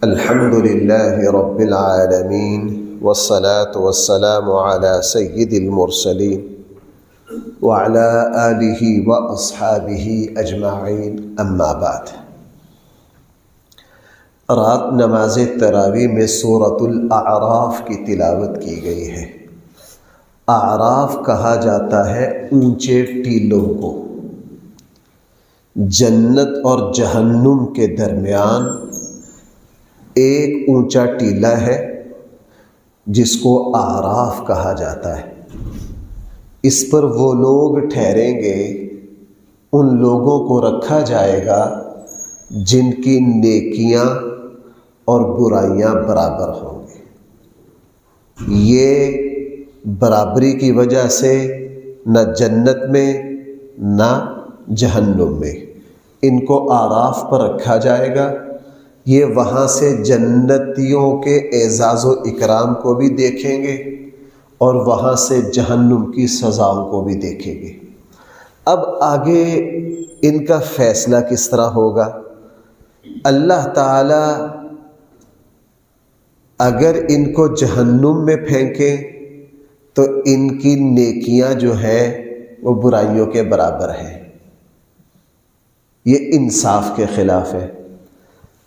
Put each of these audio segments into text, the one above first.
الحمد لله رب العالمين والصلاة والسلام على سيد المرسلين وعلى آله وأصحابه أجمعين اما بعد۔ رات نماز تراویح میں سورۃ الاعراف کی تلاوت کی گئی ہے۔ اعراف کہا جاتا ہے اونچے ٹیلوں کو۔ جنت اور جہنم کے درمیان ایک اونچا ٹیلہ ہے جس کو اعراف کہا جاتا ہے۔ اس پر وہ لوگ ٹھہریں گے، ان لوگوں کو رکھا جائے گا جن کی نیکیاں اور برائیاں برابر ہوں گے۔ یہ برابری کی وجہ سے نہ جنت میں نہ جہنم میں ان کو اعراف پر رکھا جائے گا۔ یہ وہاں سے جنتیوں کے اعزاز و اکرام کو بھی دیکھیں گے اور وہاں سے جہنم کی سزاؤں کو بھی دیکھیں گے۔ اب آگے ان کا فیصلہ کس طرح ہوگا؟ اللہ تعالی اگر ان کو جہنم میں پھینکے تو ان کی نیکیاں جو ہیں وہ برائیوں کے برابر ہیں۔ یہ انصاف کے خلاف ہے۔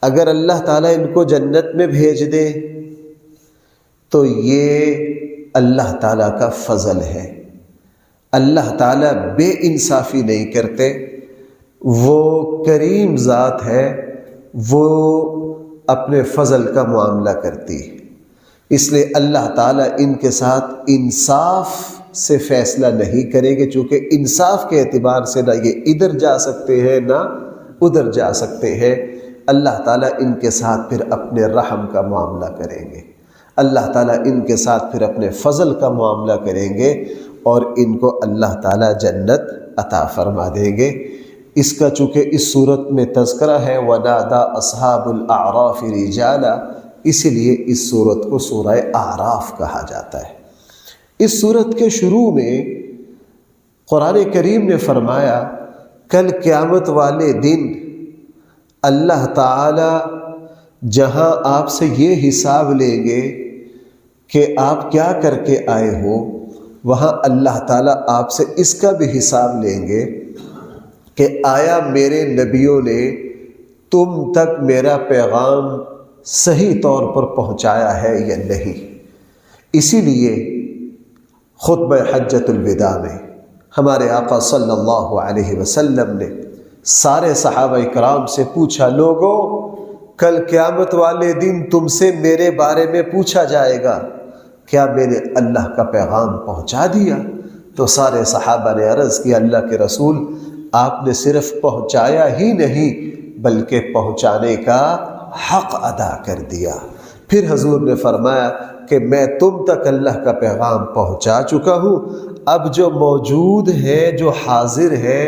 اگر اللہ تعالیٰ ان کو جنت میں بھیج دے تو یہ اللہ تعالیٰ کا فضل ہے۔ اللہ تعالیٰ بے انصافی نہیں کرتے، وہ کریم ذات ہے، وہ اپنے فضل کا معاملہ کرتی ہے۔ اس لیے اللہ تعالیٰ ان کے ساتھ انصاف سے فیصلہ نہیں کریں گے، چونکہ انصاف کے اعتبار سے نہ یہ ادھر جا سکتے ہیں نہ ادھر جا سکتے ہیں۔ اللہ تعالیٰ ان کے ساتھ پھر اپنے رحم کا معاملہ کریں گے، اللہ تعالیٰ ان کے ساتھ پھر اپنے فضل کا معاملہ کریں گے اور ان کو اللہ تعالیٰ جنت عطا فرما دیں گے۔ اس کا چونکہ اس صورت میں تذکرہ ہے وَنَادَىٰ أَصْحَابُ الْأَعْرَافِ رِجَالًا، اسی لیے اس صورت کو سورہ اعراف کہا جاتا ہے۔ اس صورت کے شروع میں قرآن کریم نے فرمایا کل قیامت والے دن اللہ تعالی جہاں آپ سے یہ حساب لیں گے کہ آپ کیا کر کے آئے ہو، وہاں اللہ تعالیٰ آپ سے اس کا بھی حساب لیں گے کہ آیا میرے نبیوں نے تم تک میرا پیغام صحیح طور پر پہنچایا ہے یا نہیں۔ اسی لیے خطبہ حجۃ الوداع میں ہمارے آقا صلی اللہ علیہ وسلم نے سارے صحابہ کرام سے پوچھا، لوگوں کل قیامت والے دن تم سے میرے بارے میں پوچھا جائے گا، کیا میں نے اللہ کا پیغام پہنچا دیا؟ تو سارے صحابہ نے عرض کیا، اللہ کے رسول آپ نے صرف پہنچایا ہی نہیں بلکہ پہنچانے کا حق ادا کر دیا۔ پھر حضور نے فرمایا کہ میں تم تک اللہ کا پیغام پہنچا چکا ہوں، اب جو موجود ہے جو حاضر ہے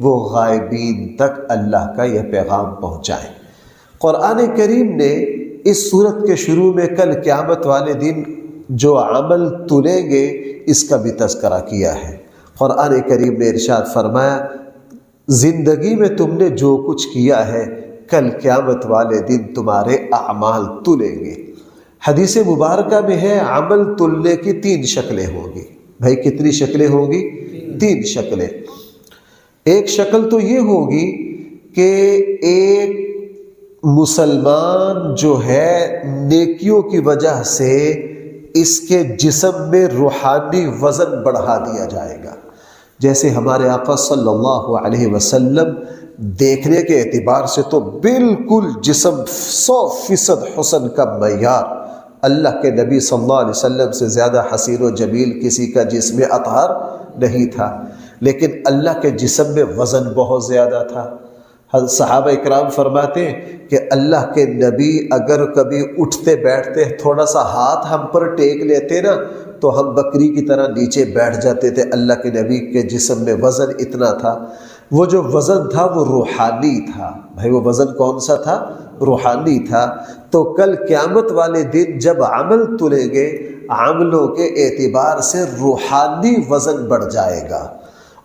وہ غائبین تک اللہ کا یہ پیغام پہنچائیں۔ قرآن کریم نے اس صورت کے شروع میں کل قیامت والے دن جو عمل تلیں گے اس کا بھی تذکرہ کیا ہے۔ قرآن کریم نے ارشاد فرمایا زندگی میں تم نے جو کچھ کیا ہے کل قیامت والے دن تمہارے اعمال تلیں گے۔ حدیث مبارکہ میں ہے عمل تلنے کی 3 شکلیں ہوں گی۔ بھائی کتنی شکلیں ہوں گی؟ 3 شکلیں۔ ایک شکل تو یہ ہوگی کہ ایک مسلمان جو ہے نیکیوں کی وجہ سے اس کے جسم میں روحانی وزن بڑھا دیا جائے گا۔ جیسے ہمارے آقا صلی اللہ علیہ وسلم دیکھنے کے اعتبار سے تو بالکل جسم 100% حسن کا معیار، اللہ کے نبی صلی اللہ علیہ وسلم سے زیادہ حسین و جمیل کسی کا جسم اطہر نہیں تھا، لیکن اللہ کے جسم میں وزن بہت زیادہ تھا۔ صحابہ اکرام فرماتے ہیں کہ اللہ کے نبی اگر کبھی اٹھتے بیٹھتے تھوڑا سا ہاتھ ہم پر ٹیک لیتے نا تو ہم بکری کی طرح نیچے بیٹھ جاتے تھے۔ اللہ کے نبی کے جسم میں وزن اتنا تھا۔ وہ جو وزن تھا وہ روحانی تھا۔ بھائی وہ وزن کون سا تھا؟ روحانی تھا۔ تو کل قیامت والے دن جب عمل تلیں گے، عملوں کے اعتبار سے روحانی وزن بڑھ جائے گا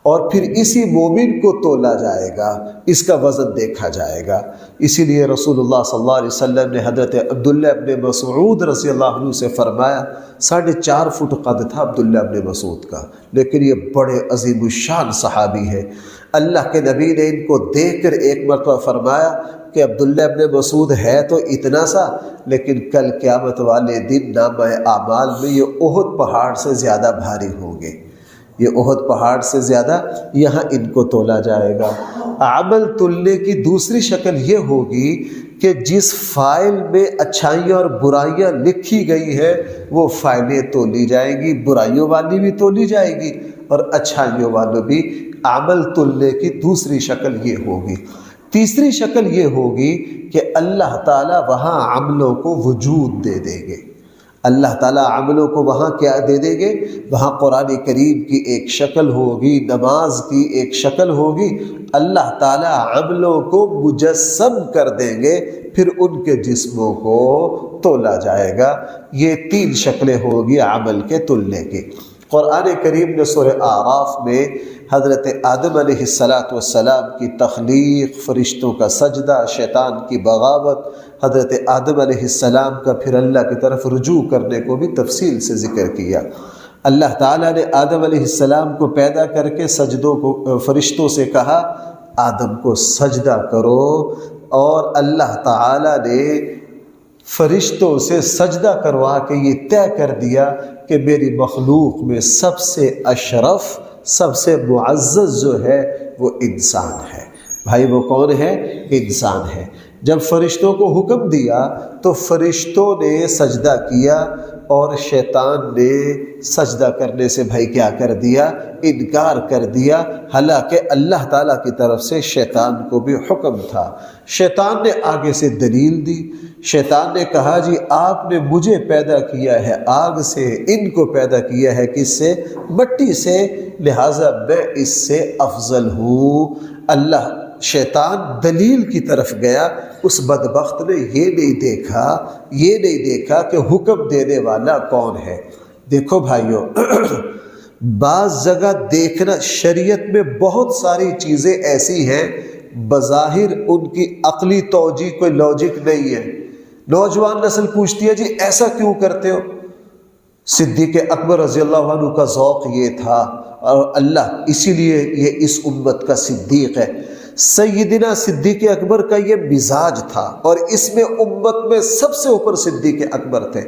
اور پھر اسی مومن کو تولا جائے گا، اس کا وزن دیکھا جائے گا۔ اسی لیے رسول اللہ صلی اللہ علیہ وسلم نے حضرت عبداللہ ابن مسعود رضی اللہ عنہ سے فرمایا، 4.5 فٹ قد تھا عبداللہ ابن مسعود کا، لیکن یہ بڑے عظیم الشان صحابی ہے۔ اللہ کے نبی نے ان کو دیکھ کر ایک مرتبہ فرمایا کہ عبداللہ ابن مسعود ہے تو اتنا سا، لیکن کل قیامت والے دن نامہ اعمال میں یہ احد پہاڑ سے زیادہ بھاری ہوں گے، یہ احد پہاڑ سے زیادہ یہاں ان کو تولا جائے گا۔ عمل تلنے کی دوسری شکل یہ ہوگی کہ جس فائل میں اچھائیاں اور برائیاں لکھی گئی ہیں وہ فائلیں تولی جائیں گی، برائیوں والی بھی تولی جائے گی اور اچھائیوں والوں بھی۔ عمل تلنے کی دوسری شکل یہ ہوگی۔ تیسری شکل یہ ہوگی کہ اللہ تعالیٰ وہاں عملوں کو وجود دے دیں گے۔ اللہ تعالیٰ عملوں کو وہاں کیا دے دیں گے؟ وہاں قرآن کریم کی ایک شکل ہوگی، نماز کی ایک شکل ہوگی، اللہ تعالیٰ عملوں کو مجسم کر دیں گے، پھر ان کے جسموں کو تولا جائے گا۔ یہ 3 شکلیں ہوگی عمل کے تلنے کی۔ قرآن کریم نے سورہ اعراف میں حضرت آدم علیہ السلام کی تخلیق، فرشتوں کا سجدہ، شیطان کی بغاوت، حضرت آدم علیہ السلام کا پھر اللہ کی طرف رجوع کرنے کو بھی تفصیل سے ذکر کیا۔ اللہ تعالیٰ نے آدم علیہ السلام کو پیدا کر کے فرشتوں سے کہا آدم کو سجدہ کرو، اور اللہ تعالیٰ نے فرشتوں سے سجدہ کروا کے یہ طے کر دیا کہ میری مخلوق میں سب سے اشرف، سب سے معزز جو ہے وہ انسان ہے۔ بھائی وہ کون ہے؟ انسان ہے۔ جب فرشتوں کو حکم دیا تو فرشتوں نے سجدہ کیا، اور شیطان نے سجدہ کرنے سے بھائی کیا کر دیا؟ انکار کر دیا، حالانکہ اللہ تعالیٰ کی طرف سے شیطان کو بھی حکم تھا۔ شیطان نے آگے سے دلیل دی، شیطان نے کہا جی آپ نے مجھے پیدا کیا ہے آگ سے، ان کو پیدا کیا ہے کس سے؟ مٹی سے، لہٰذا میں اس سے افضل ہوں۔ اللہ شیطان دلیل کی طرف گیا، اس بدبخت نے یہ نہیں دیکھا کہ حکم دینے والا کون ہے۔ دیکھو بھائیو، بعض جگہ دیکھنا، شریعت میں بہت ساری چیزیں ایسی ہیں بظاہر ان کی عقلی توجیہ کوئی لاجک نہیں ہے۔ نوجوان نسل پوچھتی ہے جی ایسا کیوں کرتے ہو؟ صدیق اکبر رضی اللہ عنہ کا ذوق یہ تھا، اور اللہ اسی لیے یہ اس امت کا صدیق ہے۔ سیدنا صدیق اکبر کا یہ مزاج تھا، اور اس میں امت میں سب سے اوپر صدیق اکبر تھے۔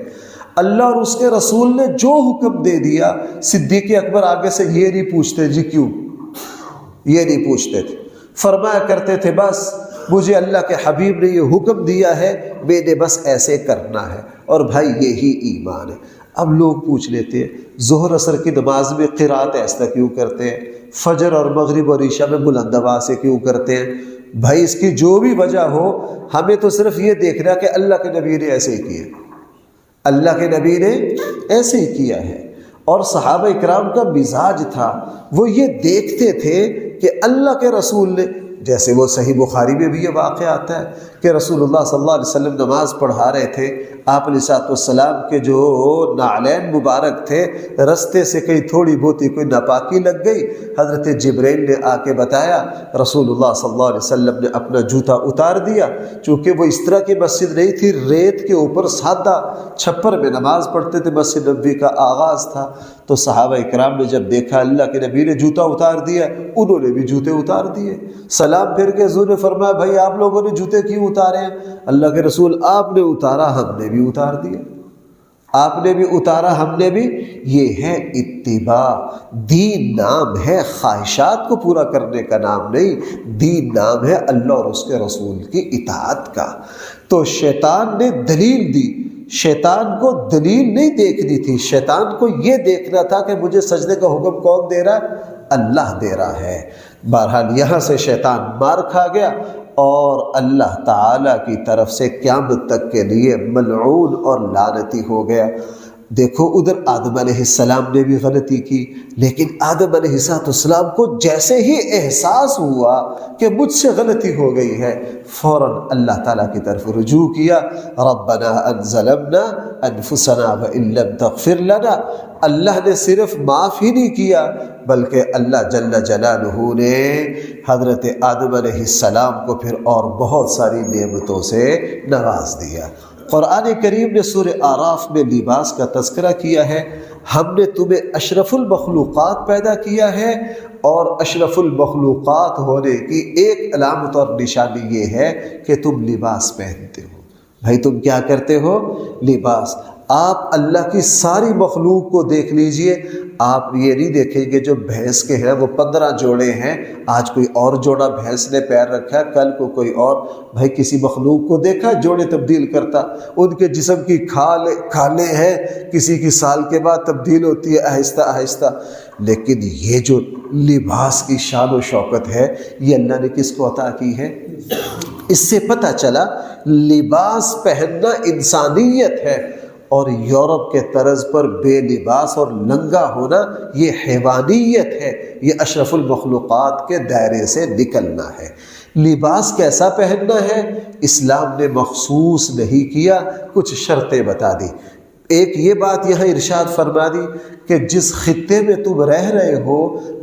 اللہ اور اس کے رسول نے جو حکم دے دیا، صدیق اکبر آگے سے یہ نہیں پوچھتے جی کیوں، یہ نہیں پوچھتے تھے، فرمایا کرتے تھے بس مجھے اللہ کے حبیب نے یہ حکم دیا ہے، میں نے بس ایسے کرنا ہے۔ اور بھائی یہی ایمان ہے۔ اب لوگ پوچھ لیتے ہیں ظہر عصر کی نماز میں قرات ایسا کیوں کرتے ہیں، فجر اور مغرب اور عشاء میں بلند آواز سے کیوں کرتے ہیں؟ بھائی اس کی جو بھی وجہ ہو، ہمیں تو صرف یہ دیکھنا کہ اللہ کے نبی نے ایسے ہی کیا، اللہ کے نبی نے ایسے ہی کیا ہے۔ اور صحابہ اکرام کا مزاج تھا، وہ یہ دیکھتے تھے کہ اللہ کے رسول نے، جیسے وہ صحیح بخاری میں بھی یہ واقعہ آتا ہے کہ رسول اللہ صلی اللہ علیہ وسلم نماز پڑھا رہے تھے، آپ علیہ السلام کے جو نعلین مبارک تھے، رستے سے کہیں تھوڑی بہت کوئی ناپاکی لگ گئی، حضرت جبرائیل نے آ کے بتایا، رسول اللہ صلی اللہ علیہ وسلم نے اپنا جوتا اتار دیا، چونکہ وہ اس طرح کی مسجد نہیں تھی، ریت کے اوپر سادہ چھپر میں نماز پڑھتے تھے، مسجد نبوی کا آغاز تھا۔ تو صحابہ اکرام نے جب دیکھا اللہ کے نبی نے جوتا اتار دیا، انہوں نے بھی جوتے اتار دیے۔ سلام پھر کے حضور نے فرمایا بھائی آپ لوگوں نے جوتے کیوں اتارے ہیں؟ اللہ کے رسول آپ نے اتارا ہم نے بھی اتار دیا، آپ نے بھی اتارا ہم نے بھی۔ یہ ہے اتباع۔ دین نام ہے خواہشات کو پورا کرنے کا نام نہیں، دین نام ہے اللہ اور اس کے رسول کی اطاعت کا۔ تو شیطان نے دلیل دی، شیطان کو دلیل نہیں دیکھنی تھی، شیطان کو یہ دیکھنا تھا کہ مجھے سجدے کا حکم کون دے رہا ہے؟ اللہ دے رہا ہے۔ بہرحال یہاں سے شیطان مار کھا گیا، اور اللہ تعالیٰ کی طرف سے قیامت تک کے لیے ملعون اور لعنتی ہو گیا۔ دیکھو ادھر آدم علیہ السلام نے بھی غلطی کی، لیکن آدم علیہ السلام کو جیسے ہی احساس ہوا کہ مجھ سے غلطی ہو گئی ہے، فوراً اللہ تعالیٰ کی طرف رجوع کیا، ربنا ان ظلمنا انفسنا وان لم تغفر لنا۔ اللہ نے صرف معاف ہی نہیں کیا بلکہ اللہ جل جلالہ نے حضرت آدم علیہ السلام کو پھر اور بہت ساری نعمتوں سے نواز دیا۔ قرآن کریم نے سورہ اعراف میں لباس کا تذکرہ کیا ہے، ہم نے تمہیں اشرف المخلوقات پیدا کیا ہے، اور اشرف المخلوقات ہونے کی ایک علامت اور نشانی یہ ہے کہ تم لباس پہنتے ہو۔ بھائی تم کیا کرتے ہو؟ لباس۔ آپ اللہ کی ساری مخلوق کو دیکھ لیجئے، آپ یہ نہیں دیکھیں گے جو بھینس کے ہیں وہ 15 جوڑے ہیں، آج کوئی اور جوڑا بھینس نے پیر رکھا ہے، کل کو کوئی اور۔ بھائی کسی مخلوق کو دیکھا جوڑے تبدیل کرتا؟ ان کے جسم کی کھالیں ہیں، کسی کی سال کے بعد تبدیل ہوتی ہے آہستہ آہستہ، لیکن یہ جو لباس کی شان و شوکت ہے یہ اللہ نے کس کو عطا کی ہے؟ اس سے پتہ چلا لباس پہننا انسانیت ہے، اور یورپ کے طرز پر بے لباس اور ننگا ہونا یہ حیوانیت ہے، یہ اشرف المخلوقات کے دائرے سے نکلنا ہے۔ لباس کیسا پہننا ہے اسلام نے مخصوص نہیں کیا، کچھ شرطیں بتا دی۔ ایک یہ بات یہاں ارشاد فرما دی کہ جس خطے میں تم رہ رہے ہو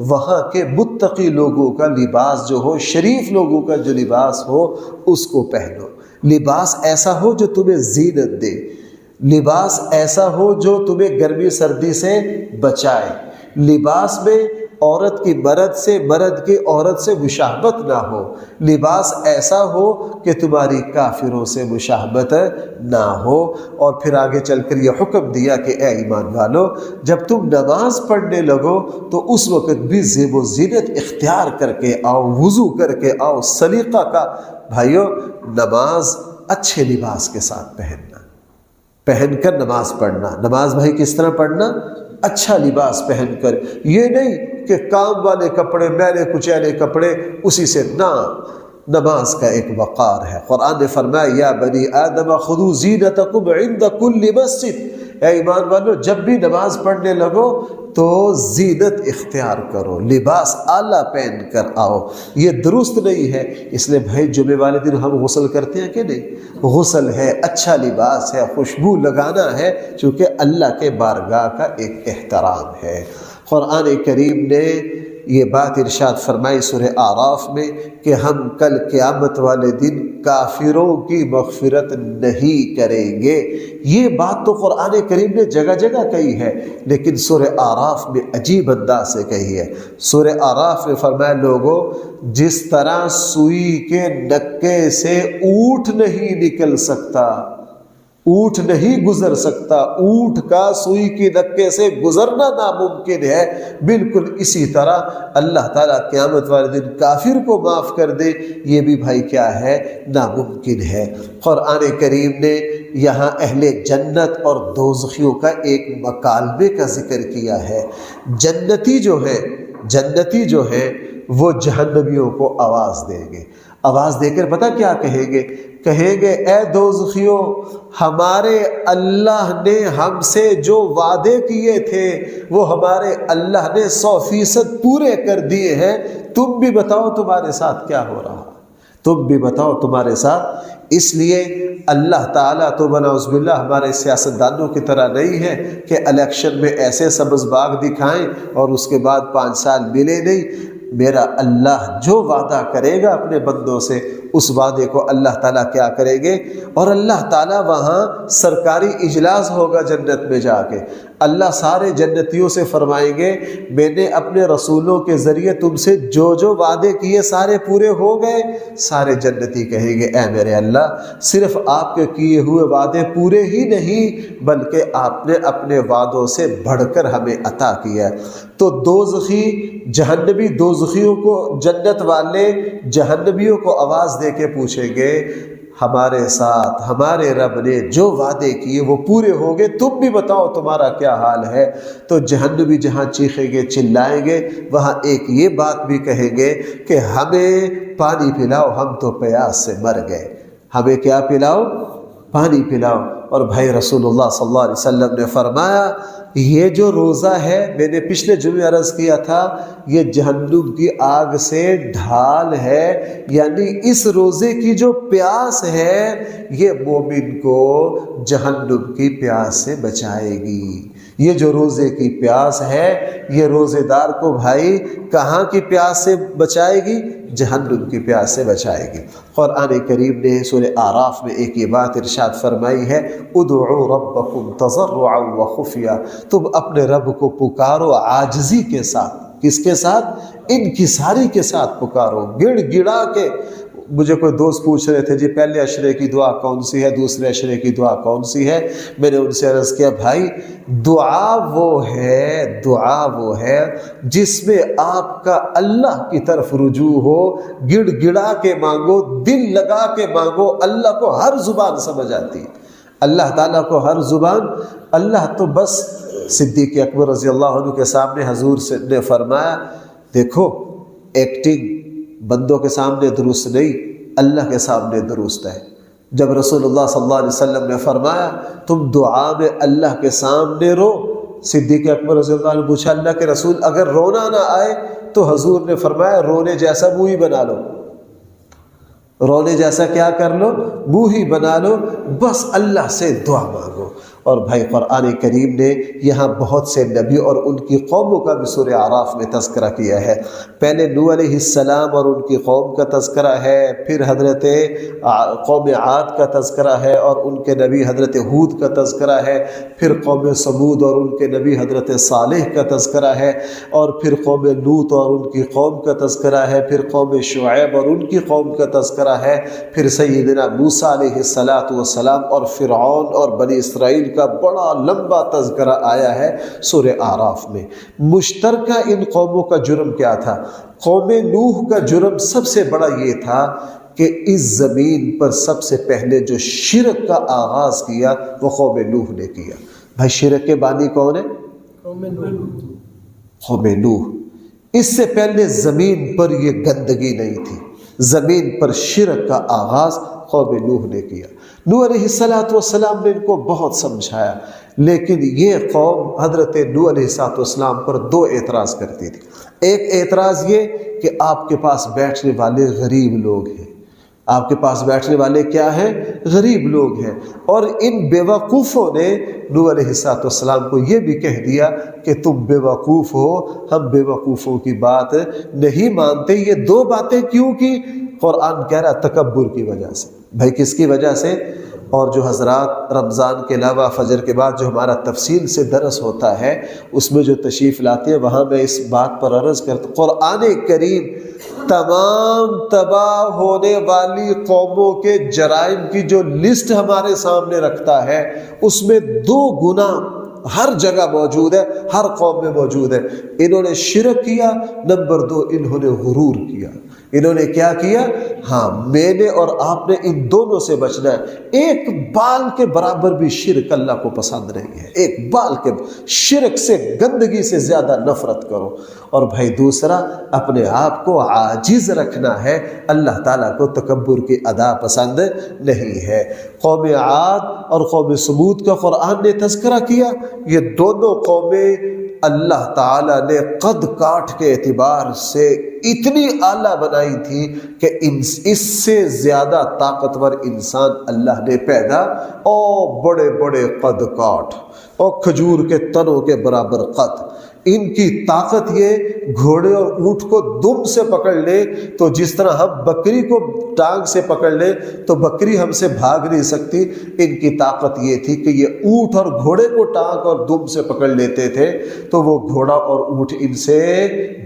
وہاں کے متقی لوگوں کا لباس جو ہو، شریف لوگوں کا جو لباس ہو اس کو پہنو۔ لباس ایسا ہو جو تمہیں زینت دے، لباس ایسا ہو جو تمہیں گرمی سردی سے بچائے، لباس میں عورت کی مرد سے، مرد کی عورت سے مشابہت نہ ہو، لباس ایسا ہو کہ تمہاری کافروں سے مشابہت نہ ہو۔ اور پھر آگے چل کر یہ حکم دیا کہ اے ایمان والو جب تم نماز پڑھنے لگو تو اس وقت بھی زیب و زینت اختیار کر کے آؤ، وضو کر کے آؤ، سلیقہ کا۔ بھائیو نماز اچھے لباس کے ساتھ پہن کر نماز پڑھنا۔ نماز بھائی کس طرح پڑھنا؟ اچھا لباس پہن کر، یہ نہیں کہ کام والے کپڑے، میلے کچیلے کپڑے اسی سے نہ۔ نماز کا ایک وقار ہے۔ قرآن نے فرمایا یا بنی آدم خذوا زینتکم عند کل مسجد، اے ایمان والو جب بھی نماز پڑھنے لگو تو زینت اختیار کرو، لباس اعلیٰ پہن کر آؤ۔ یہ درست نہیں ہے، اس لیے بھائی جمعے والے دن ہم غسل کرتے ہیں کہ نہیں؟ غسل ہے، اچھا لباس ہے، خوشبو لگانا ہے، چونکہ اللہ کے بارگاہ کا ایک احترام ہے۔ قرآن کریم نے یہ بات ارشاد فرمائی سورہ اعراف میں کہ ہم کل قیامت والے دن کافروں کی مغفرت نہیں کریں گے۔ یہ بات تو قرآن کریم نے جگہ جگہ کہی ہے، لیکن سورہ اعراف میں عجیب انداز سے کہی ہے۔ سورہ اعراف نے فرمایا لوگوں جس طرح سوئی کے نکے سے اونٹ نہیں نکل سکتا، اونٹ نہیں گزر سکتا، اونٹ کا سوئی کی نکے سے گزرنا ناممکن ہے، بالکل اسی طرح اللہ تعالیٰ قیامت والے دن کافر کو معاف کر دے، یہ بھی بھائی کیا ہے؟ ناممکن ہے۔ قرآن کریم نے یہاں اہل جنت اور دوزخیوں کا ایک مکالمے کا ذکر کیا ہے۔ جنتی جو ہے وہ جہنمیوں کو آواز دیں گے، آواز دے کر پتہ کیا کہیں گے؟ کہیں گے اے دوزخیوں ہمارے اللہ نے ہم سے جو وعدے کیے تھے وہ ہمارے اللہ نے 100% پورے کر دیے ہیں، تم بھی بتاؤ تمہارے ساتھ کیا ہو رہا، تم بھی بتاؤ تمہارے ساتھ۔ اس لیے اللہ تعالیٰ تو بنعوذ باللہ ہمارے سیاستدانوں کی طرح نہیں ہے کہ الیکشن میں ایسے سبز باغ دکھائیں اور اس کے بعد 5 سال ملے نہیں۔ میرا اللہ جو وعدہ کرے گا اپنے بندوں سے اس وعدے کو اللہ تعالیٰ کیا کریں گے، اور اللہ تعالیٰ وہاں سرکاری اجلاس ہوگا جنت میں جا کے، اللہ سارے جنتیوں سے فرمائیں گے میں نے اپنے رسولوں کے ذریعے تم سے جو جو وعدے کیے سارے پورے ہو گئے۔ سارے جنتی کہیں گے اے میرے اللہ صرف آپ کے کیے ہوئے وعدے پورے ہی نہیں بلکہ آپ نے اپنے وعدوں سے بڑھ کر ہمیں عطا کیا۔ تو دوزخی جہنمی دوزخیوں کو، جنت والے جہنمیوں کو آواز دے کے پوچھیں گے ہمارے ساتھ ہمارے رب نے جو وعدے کیے وہ پورے ہو گئے، تم بھی بتاؤ تمہارا کیا حال ہے۔ تو جہنمی جہاں چیخیں گے چلائیں گے وہاں ایک یہ بات بھی کہیں گے کہ ہمیں پانی پلاؤ، ہم تو پیاس سے مر گئے، ہمیں کیا پلاؤ؟ پانی پلاؤ۔ اور بھائی رسول اللہ صلی اللہ علیہ وسلم نے فرمایا یہ جو روزہ ہے، میں نے پچھلے جمعے عرض کیا تھا، یہ جہنم کی آگ سے ڈھال ہے، یعنی اس روزے کی جو پیاس ہے یہ مومن کو جہنم کی پیاس سے بچائے گی۔ یہ جو روزے کی پیاس ہے یہ روزے دار کو بھائی کہاں کی پیاس سے بچائے گی؟ جہنم کی پیاس سے بچائے گی۔ قرآن کریم نے سورہ اعراف میں ایک یہ بات ارشاد فرمائی ہے، ادعوا ربکم تضرعا وخفیا، تم اپنے رب کو پکارو عاجزی کے ساتھ۔ کس کے ساتھ؟ انکساری کے ساتھ پکارو، گڑ گڑا کے۔ مجھے کوئی دوست پوچھ رہے تھے جی پہلے عشرے کی دعا کون سی ہے، دوسرے عشرے کی دعا کون سی ہے؟ میں نے ان سے عرض کیا بھائی دعا وہ ہے جس میں آپ کا اللہ کی طرف رجوع ہو، گڑ گڑا کے مانگو، دل لگا کے مانگو، اللہ کو ہر زبان سمجھ آتی ہے، اللہ تعالیٰ کو ہر زبان۔ اللہ تو بس صدیق اکبر رضی اللہ عنہ کے سامنے حضور نے فرمایا دیکھو ایکٹنگ بندوں کے سامنے درست نہیں، اللہ کے سامنے درست ہے۔ جب رسول اللہ صلی اللہ علیہ وسلم نے فرمایا تم دعا میں اللہ کے سامنے رو، صدیق اکبر رضی اللہ عنہ پوچھا اللہ کے رسول اگر رونا نہ آئے تو حضور نے فرمایا رونے جیسا منہ ہی بنا لو، رونے جیسا کیا کر لو؟ منہ ہی بنا لو، بس اللہ سے دعا مانگو۔ اور بھائی قرآن کریم نے یہاں بہت سے نبی اور ان کی قوموں کا بھی سورہ اعراف میں تذکرہ کیا ہے۔ پہلے نوح علیہ السلام اور ان کی قوم کا تذکرہ ہے، پھر حضرت قوم عاد کا تذکرہ ہے اور ان کے نبی حضرت ہود کا تذکرہ ہے، پھر قوم سمود اور ان کے نبی حضرت صالح کا تذکرہ ہے، اور پھر قوم لوط اور ان کی قوم کا تذکرہ ہے، پھر قوم شعیب اور ان کی قوم کا تذکرہ ہے، پھر سیدنا موسیٰ علیہ السلام اور فرعون اور بنی اسرائیل کا بڑا لمبا تذکرہ آیا ہے سورہ اعراف میں۔ مشترکہ ان قوموں کا جرم کیا تھا؟ قوم نوح کا جرم سب سے بڑا یہ تھا کہ اس زمین پر سب سے پہلے جو شرک کا آغاز کیا وہ قوم نوح نے کیا۔ بھائی شرک کے بانی کون ہے؟ قوم نوح۔ اس سے پہلے زمین پر یہ گندگی نہیں تھی، زمین پر شرک کا آغاز قوم نوح نے کیا۔ نوح علیہ السلام نے ان کو بہت سمجھایا، لیکن یہ قوم حضرت نوح علیہ السلام پر دو اعتراض کرتی تھی۔ ایک اعتراض یہ کہ آپ کے پاس بیٹھنے والے غریب لوگ ہیں، آپ کے پاس بیٹھنے والے کیا ہیں؟ غریب لوگ ہیں۔ اور ان بیوقوفوں نے نوح علیہ السلام کو یہ بھی کہہ دیا کہ تم بیوقوف ہو، ہم بیوقوفوں کی بات نہیں مانتے۔ یہ دو باتیں کیوں کی؟ قرآن کہہ رہا تکبر کی وجہ سے۔ بھائی کس کی وجہ سے؟ اور جو حضرات رمضان کے علاوہ فجر کے بعد جو ہمارا تفصیل سے درس ہوتا ہے اس میں جو تشریف لاتے ہیں وہاں میں اس بات پر عرض کرتا ہوں، قرآن کریم تمام تباہ ہونے والی قوموں کے جرائم کی جو لسٹ ہمارے سامنے رکھتا ہے اس میں 2 گناہ ہر جگہ موجود ہے، ہر قوم میں موجود ہے۔ انہوں نے شرک کیا، نمبر 2 انہوں نے غرور کیا۔ انہوں نے کیا کیا؟ ہاں میں نے اور آپ نے ان دونوں سے بچنا ہے۔ ایک بال کے برابر بھی شرک اللہ کو پسند نہیں ہے، ایک بال کے شرک سے، گندگی سے زیادہ نفرت کرو۔ اور بھائی دوسرا اپنے آپ کو عاجز رکھنا ہے، اللہ تعالیٰ کو تکبر کی ادا پسند نہیں ہے۔ قوم عاد اور قوم سمود کا قرآن نے تذکرہ کیا۔ یہ دونوں قومیں اللہ تعالیٰ نے قد کاٹ کے اعتبار سے اتنی اعلیٰ بنائی تھی کہ اس سے زیادہ طاقتور انسان اللہ نے پیدا، اور بڑے بڑے قد کاٹ اور کھجور کے تنوں کے برابر قد۔ ان کی طاقت یہ گھوڑے اور اونٹ کو دم سے پکڑ لے تو جس طرح ہم بکری کو ٹانگ سے پکڑ لے تو بکری ہم سے بھاگ نہیں سکتی، ان کی طاقت یہ تھی کہ یہ اونٹ اور گھوڑے کو ٹانگ اور دم سے پکڑ لیتے تھے تو وہ گھوڑا اور اونٹ ان سے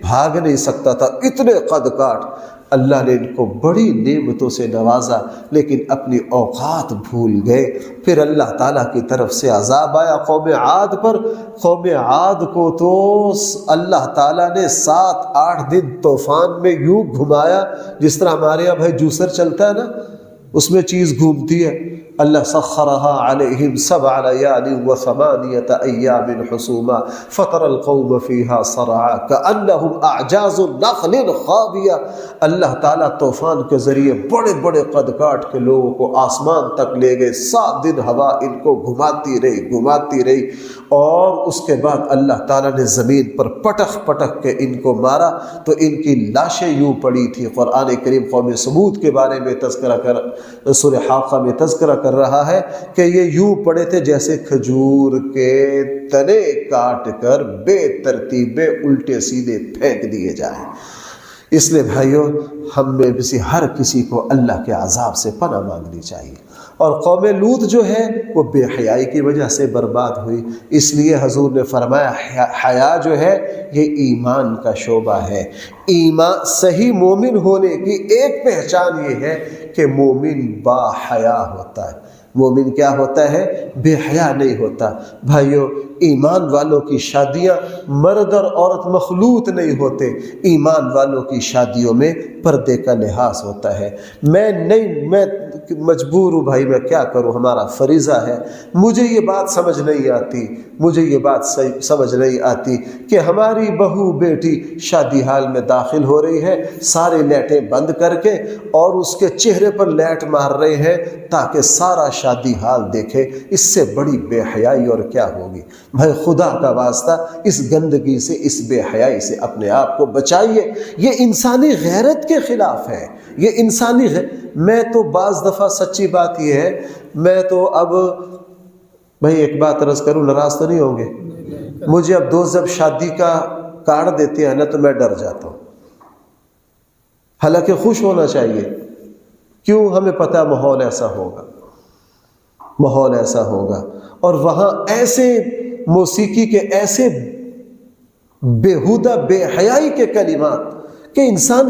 بھاگ نہیں سکتا تھا، اتنے قد کاٹ۔ اللہ نے ان کو بڑی نعمتوں سے نوازا لیکن اپنی اوقات بھول گئے۔ پھر اللہ تعالیٰ کی طرف سے عذاب آیا قوم عاد پر۔ قوم عاد کو تو اللہ تعالیٰ نے 7-8 دن طوفان میں یوں گھمایا جس طرح ہمارے یہاں بھائی جوسر چلتا ہے نا، اس میں چیز گھومتی ہے۔ اللہ سخرها علیہم 7 لیال و8 ایام حسوما فطر القوم فیہا صرعا کأنہم اعجاز نخل خاویہ۔ اللہ تعالیٰ طوفان کے ذریعے بڑے بڑے قد کاٹ کے لوگوں کو آسمان تک لے گئے، 7 دن ہوا ان کو گھماتی رہی، اور اس کے بعد اللہ تعالیٰ نے زمین پر پٹخ پٹخ کے ان کو مارا تو ان کی لاشیں یوں پڑی تھی۔ قرآن کریم قوم سمود کے بارے میں تذکرہ کر سورہ حاقہ میں تذکرہ کر رہا ہے کہ یہ یوں پڑے تھے جیسے کھجور کے تنے کاٹ کر بے ترتیب الٹے سیدھے پھینک دیے جائیں۔ اس لیے بھائیوں، ہم میں سے ہر کسی کو اللہ کے عذاب سے پناہ مانگنی چاہیے۔ اور قوم لوط جو ہے وہ بے حیائی کی وجہ سے برباد ہوئی، اس لیے حضور نے فرمایا حیا جو ہے یہ ایمان کا شعبہ ہے۔ ایمان صحیح مومن ہونے کی ایک پہچان یہ ہے کہ مومن با حیا ہوتا ہے۔ مومن کیا ہوتا ہے؟ بے حیا نہیں ہوتا۔ بھائیوں، ایمان والوں کی شادیاں مرد اور عورت مخلوط نہیں ہوتے، ایمان والوں کی شادیوں میں پردے کا لحاظ ہوتا ہے۔ میں مجبور ہوں بھائی، میں کیا کروں، ہمارا فریضہ ہے۔ مجھے یہ بات سمجھ نہیں آتی کہ ہماری بہو بیٹی شادی حال میں داخل ہو رہی ہے، سارے لائٹیں بند کر کے اور اس کے چہرے پر لائٹ مار رہے ہیں تاکہ سارا شادی حال دیکھے۔ اس سے بڑی بے حیائی اور کیا ہوگی؟ بھائی خدا کا واسطہ اس گندگی سے، اس بے حیائی سے اپنے آپ کو بچائیے۔ یہ انسانی غیرت کے خلاف ہے، یہ انسانی میں تو بعض دفعہ سچی بات یہ ہے، میں تو اب بھائی ایک بات عرض کروں، ناراض تو نہیں ہوں گے؟ مجھے اب دوست جب شادی کا کارڈ دیتے ہیں نا تو میں ڈر جاتا ہوں، حالانکہ خوش ہونا چاہیے۔ کیوں؟ ہمیں پتہ ماحول ایسا ہوگا اور وہاں ایسے موسیقی کے ایسے بےہودہ بے حیائی کے کلمات کہ انسان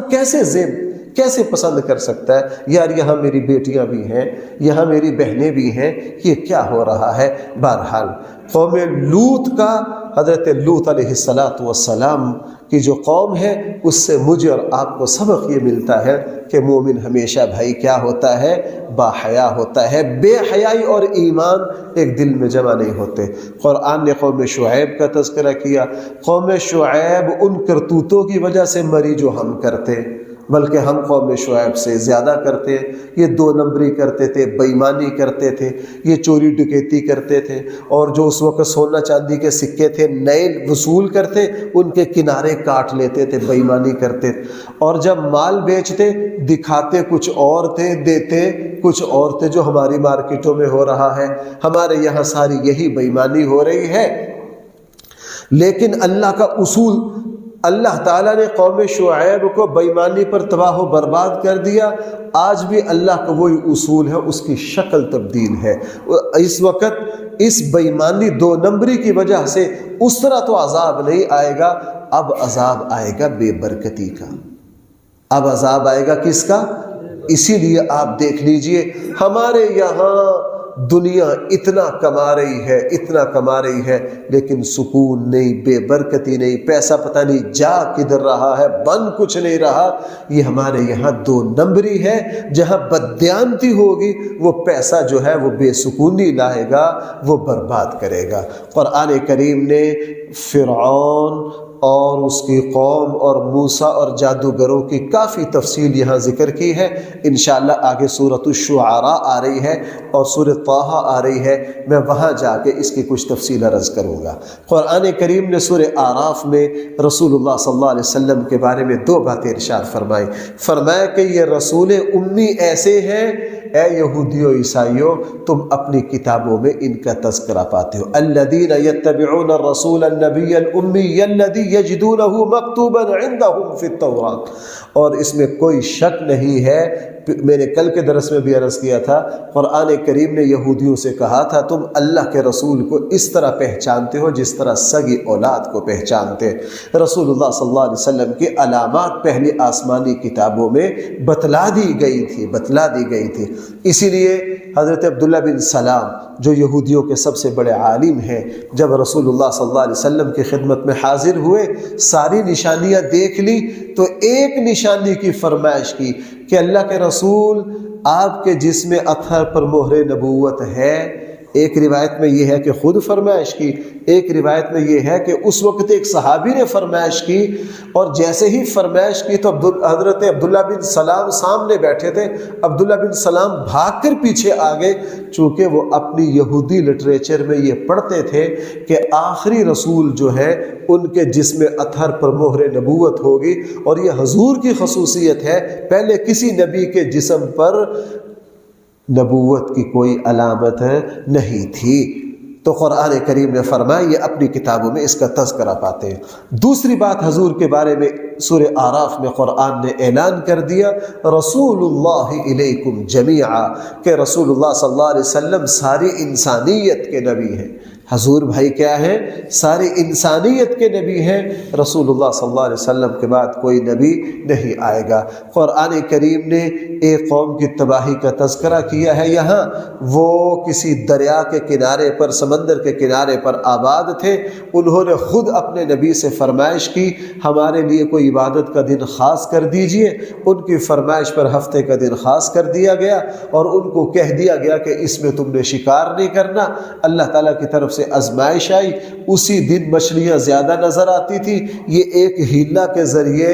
کیسے پسند کر سکتا ہے؟ یار یہاں میری بیٹیاں بھی ہیں، یہاں میری بہنیں بھی ہیں، یہ کیا ہو رہا ہے؟ بہرحال قوم لوط کا، حضرت لوط علیہ السلام کی جو قوم ہے، اس سے مجھے اور آپ کو سبق یہ ملتا ہے کہ مومن ہمیشہ بھائی کیا ہوتا ہے؟ باحیا ہوتا ہے۔ بے حیائی اور ایمان ایک دل میں جمع نہیں ہوتے۔ قرآن نے قوم شعیب کا تذکرہ کیا، قوم شعیب ان کرتوتوں کی وجہ سے مری جو ہم کرتے، بلکہ ہم قوم شعیب سے زیادہ کرتے۔ یہ 2 نمبری کرتے تھے، بے ایمانی کرتے تھے، یہ چوری ڈکیتی کرتے تھے، اور جو اس وقت سونا چاندی کے سکے تھے نئے وصول کرتے، ان کے کنارے کاٹ لیتے تھے، بے ایمانی کرتے تھے، اور جب مال بیچتے دکھاتے کچھ اور تھے، دیتے کچھ اور تھے، جو ہماری مارکیٹوں میں ہو رہا ہے۔ ہمارے یہاں ساری یہی بے ایمانی ہو رہی ہے۔ لیکن اللہ کا اصول، اللہ تعالیٰ نے قوم شعیب کو بے ایمانی پر تباہ و برباد کر دیا۔ آج بھی اللہ کا وہی اصول ہے، اس کی شکل تبدیل ہے۔ اس وقت اس بے ایمانی 2 نمبری کی وجہ سے اس طرح تو عذاب نہیں آئے گا، اب عذاب آئے گا بے برکتی کا۔ اب عذاب آئے گا کس کا؟ اسی لیے آپ دیکھ لیجئے ہمارے یہاں دنیا اتنا کما رہی ہے لیکن سکون نہیں، بے برکتی نہیں، پیسہ پتہ نہیں جا کدھر رہا ہے، بن کچھ نہیں رہا۔ یہ ہمارے یہاں 2 نمبری ہے۔ جہاں بددیانتی ہوگی وہ پیسہ جو ہے وہ بے سکونی لائے گا، وہ برباد کرے گا۔ قرآن کریم نے فرعون اور اس کی قوم اور موسیٰ اور جادوگروں کی کافی تفصیل یہاں ذکر کی ہے۔ انشاءاللہ آگے سورۃ الشعراء آ رہی ہے اور سورۃ طٰہٰ آ رہی ہے، میں وہاں جا کے اس کی کچھ تفصیل عرض کروں گا۔ قرآن کریم نے سورہ اعراف میں رسول اللہ صلی اللہ علیہ وسلم کے بارے میں 2 باتیں ارشاد فرمایا کہ یہ رسول امی ایسے ہیں، اے یہودیو عیسائیو تم اپنی کتابوں میں ان کا تذکرہ پاتے ہو، الذین یتبعون الرسول النبی الامی الذی یجدونہ مکتوبا عندہم فی التوراۃ۔ اور اس میں کوئی شک نہیں ہے، میں نے کل کے درس میں بھی عرض کیا تھا، قرآن کریم نے یہودیوں سے کہا تھا تم اللہ کے رسول کو اس طرح پہچانتے ہو جس طرح سگی اولاد کو پہچانتے۔ رسول اللہ صلی اللہ علیہ وسلم کی علامات پہلی آسمانی کتابوں میں بتلا دی گئی تھی۔ اسی لیے حضرت عبداللہ بن سلام جو یہودیوں کے سب سے بڑے عالم ہیں، جب رسول اللہ صلی اللہ علیہ وسلم کی خدمت میں حاضر ہوئے، ساری نشانیاں دیکھ لی تو ایک نشانی کی فرمائش کی کہ اللہ کے رسول آپ کے جسم اطہر پر مہر نبوت ہے۔ ایک روایت میں یہ ہے کہ خود فرمائش کی، ایک روایت میں یہ ہے کہ اس وقت ایک صحابی نے فرمائش کی، اور جیسے ہی فرمائش کی تو حضرت عبداللہ بن سلام سامنے بیٹھے تھے۔ عبداللہ بن سلام بھاگ کر پیچھے آ گئے، چونکہ وہ اپنی یہودی لٹریچر میں یہ پڑھتے تھے کہ آخری رسول جو ہے ان کے جسم اطہر پر مہر نبوت ہوگی، اور یہ حضور کی خصوصیت ہے، پہلے کسی نبی کے جسم پر نبوت کی کوئی علامت نہیں تھی۔ تو قرآن کریم نے فرمایا، یہ اپنی کتابوں میں اس کا تذکرہ پاتے ہیں۔ دوسری بات حضور کے بارے میں سورہ اعراف میں قرآن نے اعلان کر دیا، رسول اللہ الیکم جمیعا، کہ رسول اللہ صلی اللہ علیہ وسلم ساری انسانیت کے نبی ہیں۔ حضور بھائی کیا ہیں؟ ساری انسانیت کے نبی ہیں۔ رسول اللہ صلی اللہ علیہ وسلم کے بعد کوئی نبی نہیں آئے گا۔ قرآن کریم نے ایک قوم کی تباہی کا تذکرہ کیا ہے یہاں، وہ کسی دریا کے کنارے پر، سمندر کے کنارے پر آباد تھے۔ انہوں نے خود اپنے نبی سے فرمائش کی، ہمارے لیے کوئی عبادت کا دن خاص کر دیجئے۔ ان کی فرمائش پر ہفتے کا دن خاص کر دیا گیا، اور ان کو کہہ دیا گیا کہ اس میں تم نے شکار نہیں کرنا۔ اللہ تعالیٰ کی طرف سے آزمائش آئی، اسی دن مچھلیاں زیادہ نظر آتی تھی، یہ ایک ہیلا کے ذریعے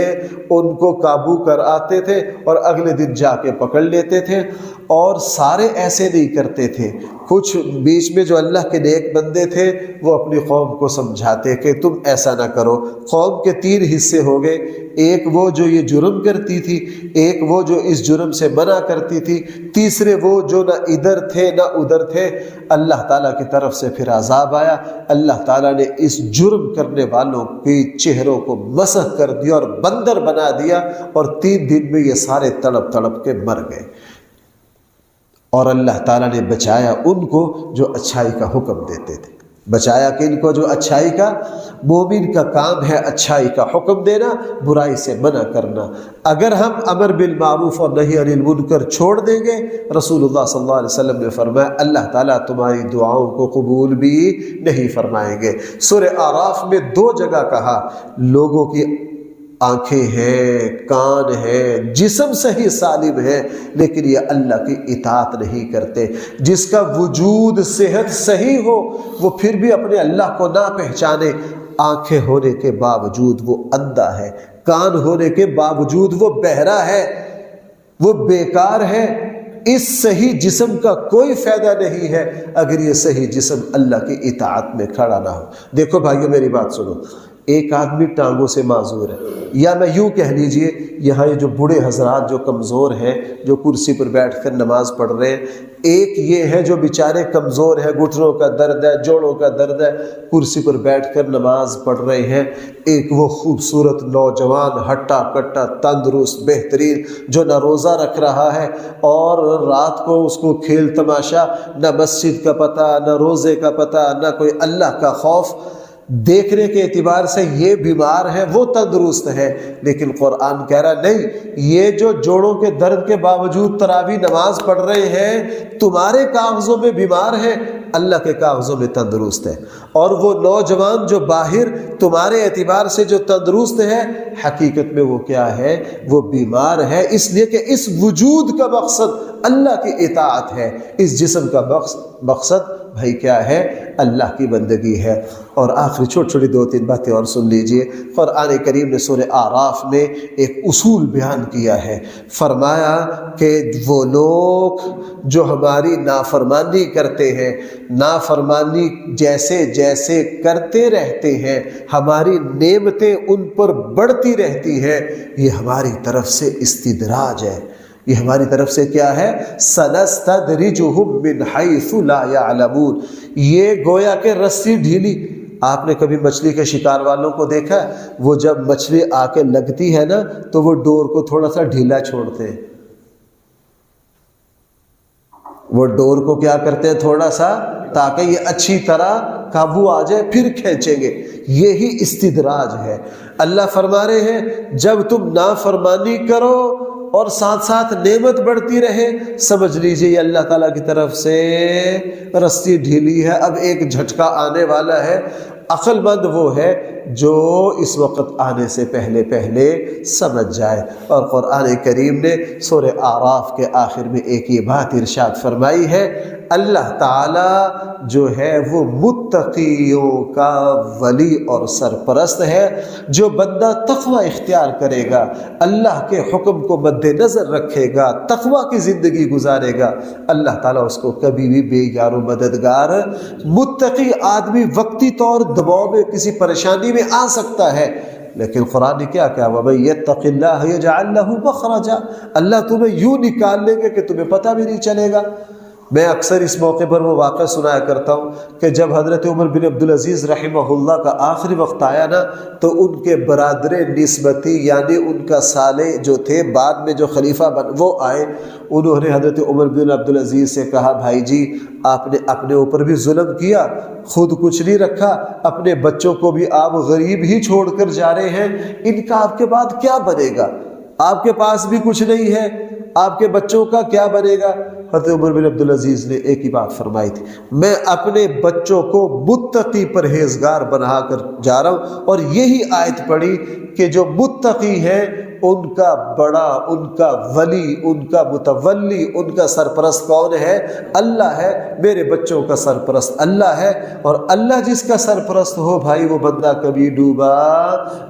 ان کو قابو کر آتے تھے اور اگلے دن جا کے پکڑ لیتے تھے۔ اور سارے ایسے نہیں کرتے تھے، کچھ بیچ میں جو اللہ کے نیک بندے تھے وہ اپنی قوم کو سمجھاتے کہ تم ایسا نہ کرو۔ قوم کے 3 حصے ہو گئے، ایک وہ جو یہ جرم کرتی تھی، ایک وہ جو اس جرم سے منع کرتی تھی، تیسرے وہ جو نہ ادھر تھے نہ ادھر تھے۔ اللہ تعالیٰ کی طرف سے پھر عذاب آیا، اللہ تعالیٰ نے اس جرم کرنے والوں کی چہروں کو مسح کر دیا اور بندر بنا دیا، اور 3 دن میں یہ سارے تڑپ تڑپ کے مر گئے۔ اور اللہ تعالیٰ نے بچایا ان کو جو اچھائی کا حکم دیتے تھے، بچایا کہ ان کو جو اچھائی کا، مومن کا کام ہے اچھائی کا حکم دینا، برائی سے منع کرنا۔ اگر ہم امر بالمعروف اور نہی عن المنکر چھوڑ دیں گے، رسول اللہ صلی اللہ علیہ وسلم نے فرمایا اللہ تعالیٰ تمہاری دعاؤں کو قبول بھی نہیں فرمائیں گے۔ سورہ اعراف میں 2 جگہ کہا، لوگوں کی آنکھیں ہیں، کان ہیں، جسم صحیح سالم ہے، لیکن یہ اللہ کی اطاعت نہیں کرتے۔ جس کا وجود صحت صحیح ہو وہ پھر بھی اپنے اللہ کو نہ پہچانے، آنکھیں ہونے کے باوجود وہ اندھا ہے، کان ہونے کے باوجود وہ بہرا ہے، وہ بیکار ہے۔ اس صحیح جسم کا کوئی فائدہ نہیں ہے اگر یہ صحیح جسم اللہ کی اطاعت میں کھڑا نہ ہو۔ دیکھو بھائیو میری بات سنو، ایک آدمی ٹانگوں سے معذور ہے، یا میں یوں کہہ لیجئے یہاں یہ جو بوڑھے حضرات جو کمزور ہیں، جو کرسی پر بیٹھ کر نماز پڑھ رہے ہیں، ایک یہ ہے جو بیچارے کمزور ہیں، گھٹنوں کا درد ہے، جوڑوں کا درد ہے، کرسی پر بیٹھ کر نماز پڑھ رہے ہیں۔ ایک وہ خوبصورت نوجوان ہٹا کٹا تندرست بہترین جو نہ روزہ رکھ رہا ہے، اور رات کو اس کو کھیل تماشا، نہ مسجد کا پتہ، نہ روزے کا پتہ، نہ کوئی اللہ کا خوف۔ دیکھنے کے اعتبار سے یہ بیمار ہے، وہ تندرست ہے، لیکن قرآن کہہ رہا نہیں، یہ جو جوڑوں کے درد کے باوجود تراویح نماز پڑھ رہے ہیں تمہارے کاغذوں میں بیمار ہیں، اللہ کے کاغذوں میں تندرست ہے۔ اور وہ نوجوان جو باہر تمہارے اعتبار سے جو تندرست ہے، حقیقت میں وہ کیا ہے؟ وہ بیمار ہے، اس لیے کہ اس وجود کا مقصد اللہ کی اطاعت ہے، اس جسم کا مقصد بھائی کیا ہے؟ اللہ کی بندگی ہے۔ اور آخری چھوٹی چھوٹی 2-3 باتیں اور سن لیجئے۔ قرآن کریم نے سورہ اعراف میں ایک اصول بیان کیا ہے، فرمایا کہ وہ لوگ جو ہماری نافرمانی کرتے ہیں، نافرمانی جیسے جیسے کرتے رہتے ہیں، ہماری نعمتیں ان پر بڑھتی رہتی ہیں، یہ ہماری طرف سے استدراج ہے، یہ ہماری طرف سے کیا ہے؟ سنستدرجہم من حیث لا یعلمون۔ یہ گویا کہ رسی ڈھیلی، آپ نے کبھی مچھلی کے شکار والوں کو دیکھا ہے؟ وہ جب مچھلی آ کے لگتی ہے نا تو وہ ڈور کو تھوڑا سا ڈھیلا چھوڑتے ہیں، وہ ڈور کو کیا کرتے ہیں؟ تھوڑا سا، تاکہ یہ اچھی طرح قابو آ جائے، پھر کھینچیں گے۔ یہی استدراج ہے۔ اللہ فرما رہے ہیں جب تم نافرمانی کرو اور ساتھ ساتھ نعمت بڑھتی رہے، سمجھ لیجئے یہ اللہ تعالیٰ کی طرف سے رسی ڈھیلی ہے، اب ایک جھٹکا آنے والا ہے۔ عقل مند وہ ہے جو اس وقت آنے سے پہلے پہلے سمجھ جائے۔ اور قرآن کریم نے سورہ اعراف کے آخر میں ایک یہ بات ارشاد فرمائی ہے، اللہ تعالی جو ہے وہ متقیوں کا ولی اور سرپرست ہے۔ جو بندہ تقوی اختیار کرے گا، اللہ کے حکم کو مد نظر رکھے گا، تقوی کی زندگی گزارے گا، اللہ تعالیٰ اس کو کبھی بھی بے یار و مددگار۔ متقی آدمی وقتی طور دباؤ میں کسی پریشانی میں آ سکتا ہے، لیکن قرآن نے کیا کہا، وَمَن يَتَّقِ اللَّهَ يَجْعَل لَّهُ مَخْرَجًا، اللہ تمہیں یوں نکال لیں گے کہ تمہیں پتہ بھی نہیں چلے گا۔ میں اکثر اس موقع پر وہ واقعہ سنایا کرتا ہوں کہ جب حضرت عمر بن عبدالعزیز رحمہ اللہ کا آخری وقت آیا نا، تو ان کے برادر نسبتی یعنی ان کا سالے جو تھے بعد میں جو خلیفہ وہ آئے، انہوں نے حضرت عمر بن عبدالعزیز سے کہا، بھائی جی آپ نے اپنے اوپر بھی ظلم کیا، خود کچھ نہیں رکھا، اپنے بچوں کو بھی آپ غریب ہی چھوڑ کر جا رہے ہیں، ان کا آپ کے بعد کیا بنے گا؟ آپ کے پاس بھی کچھ نہیں ہے، آپ کے بچوں کا کیا بنے گا؟ حضرت عمر بن عبدالعزیز نے ایک ہی بات فرمائی تھی، میں اپنے بچوں کو متقی پرہیزگار بنا کر جا رہا ہوں۔ اور یہی آیت پڑھی کہ جو متقی ہے ان کا بڑا، ان کا ولی، ان کا متولی، ان کا سرپرست کون ہے؟ اللہ ہے۔ میرے بچوں کا سرپرست اللہ ہے، اور اللہ جس کا سرپرست ہو بھائی وہ بندہ کبھی ڈوبا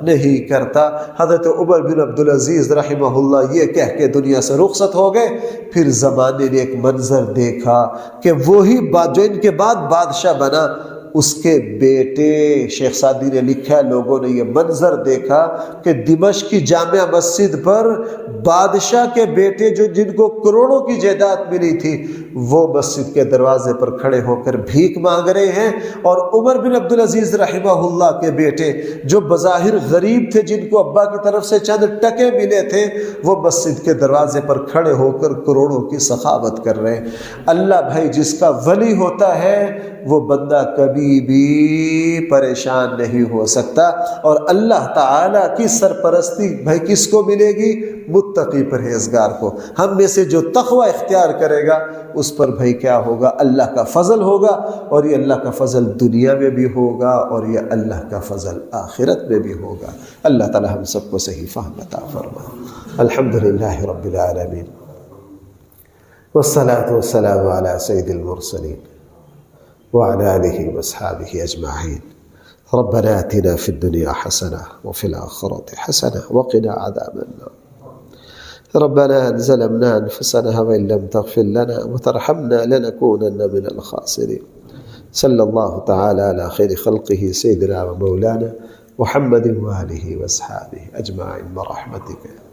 نہیں کرتا۔ حضرت عمر بن عبدالعزیز رحمہ اللہ یہ کہہ کے دنیا سے رخصت ہو گئے۔ پھر زمانے نے ایک منظر دیکھا کہ وہی جو ان کے بعد بادشاہ بنا، اس کے بیٹے، شیخ سعدی نے لکھا ہے، لوگوں نے یہ منظر دیکھا کہ دمشق کی جامع مسجد پر بادشاہ کے بیٹے جن کو کروڑوں کی جائیداد ملی تھی، وہ مسجد کے دروازے پر کھڑے ہو کر بھیک مانگ رہے ہیں، اور عمر بن عبدالعزیز رحمہ اللہ کے بیٹے جو بظاہر غریب تھے، جن کو ابا کی طرف سے چند ٹکے ملے تھے، وہ مسجد کے دروازے پر کھڑے ہو کر کروڑوں کی سخاوت کر رہے ہیں۔ اللہ بھائی جس کا ولی ہوتا ہے وہ بندہ کبھی بھی پریشان نہیں ہو سکتا، اور اللہ تعالیٰ کی سرپرستی بھائی کس کو ملے گی؟ متقی پرہیزگار کو۔ ہم میں سے جو تقوی اختیار کرے گا اس پر بھائی کیا ہوگا؟ اللہ کا فضل ہوگا، اور یہ اللہ کا فضل دنیا میں بھی ہوگا، اور یہ اللہ کا فضل آخرت میں بھی ہوگا۔ اللہ تعالیٰ ہم سب کو صحیح فہم عطا فرمائے۔ الحمدللہ رب العالمین، والصلاة والسلام على سید المرسلین وعلى آله وأصحابه أجمعين۔ ربنا آتنا في الدنيا حسنة وفي الآخرة حسنة وقنا عذاب النار۔ ربنا ظلمنا أنفسنا وإن لم تغفر لنا وترحمنا لنكونن من الخاسرين۔ صلى الله تعالى على خير خلقه سيدنا ومولانا محمد وآله وأصحابه أجمعين برحمتك۔